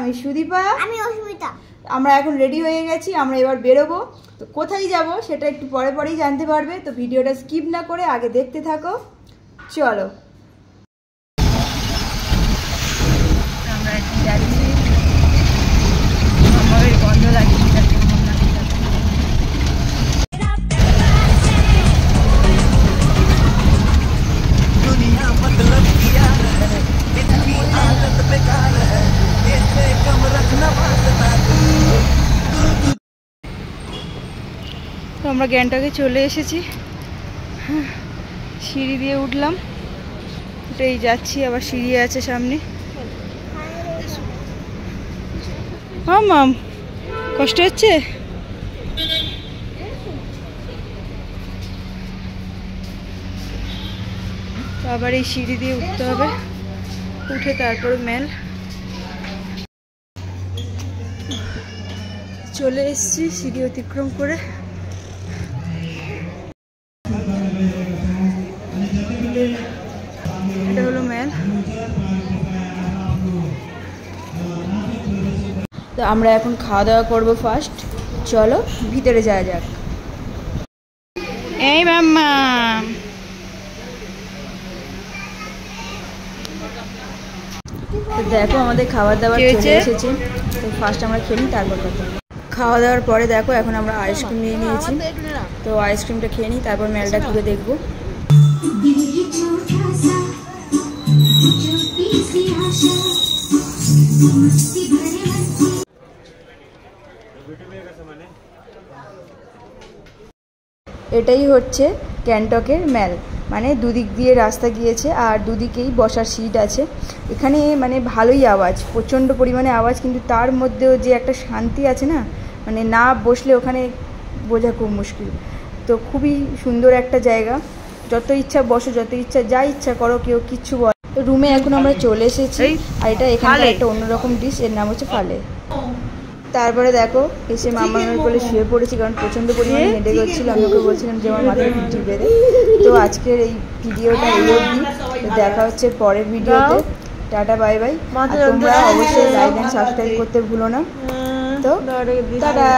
আমি সুদীপা, আমি অস্মিতা। আমরা এখন রেডি হয়ে গেছি, আমরা এবার বেরোবো। তো কোথায় যাব সেটা একটু পরেই জানতে পারবে। তো ভিডিওটা স্কিপ না করে আগে দেখতে থাকো। চলো আমরা এখন যাচ্ছি, আমার গন্ধ লাগছে। তো আমরা গ্যাংটকে চলে এসেছি, সিঁড়ি দিয়ে উঠলাম, উঠেই যাচ্ছি, আবার সিঁড়ি আছে সামনে। মাম কষ্ট হচ্ছে? তো আবার এই সিঁড়ি দিয়ে উঠতে হবে, উঠে তারপরে মেল। চলে এসেছি সিঁড়ি অতিক্রম করে। এটা হলো মেল। তো আমরা এখন খাওয়া দাওয়া করবো ফার্স্ট। চলো ভিতরে যাওয়া যাক। এই মাম্মা, তো দেখো আমাদের খাবার দাবার চলে এসেছে। তো ফার্স্ট আমরা খেয়ে নিই, তারপর কথা। খাওয়া দাওয়ার পরে দেখো এখন আমরা আইসক্রিম নিয়ে নিয়েছি। তো আইসক্রিমটা খেয়ে নিই, তারপর মেলটা ঘুরে দেখবো। এটাই হচ্ছে গ্যাংটকের মেল, মানে দুদিক দিয়ে রাস্তা গিয়েছে আর দুদিকেই বসার সিট আছে। এখানে মানে ভালোই আওয়াজ, প্রচণ্ড পরিমাণে আওয়াজ, কিন্তু তার মধ্যেও যে একটা শান্তি আছে না, মানে না বসলে ওখানে বোঝা খুব মুশকিল। তো খুবই সুন্দর একটা জায়গা, যত ইচ্ছা বসো, যত ইচ্ছা যা ইচ্ছা করো, কেউ কিচ্ছু বল। তো রুমে এখন আমরা চলে এসেছি, আর এটা এখানে একটা অন্যরকম ডিশ, এর নাম হচ্ছে ফালে। তারপরে দেখো এসে মামার কোলে শুয়ে পড়েছি, কারণ প্রচণ্ড পরিমাণে হেডেক হচ্ছিল। আমি ওকে বলছিলাম যে আমার মাথায় ঘুঁটি বেঁধে। তো আজকের এই ভিডিওটা এই অবধি, দেখা হচ্ছে পরের ভিডিওতে। Tata bye bye. আর তোমরা অবশ্যই লাইক এন্ড সাবস্ক্রাইব করতে ভুলো না। তো টাটা।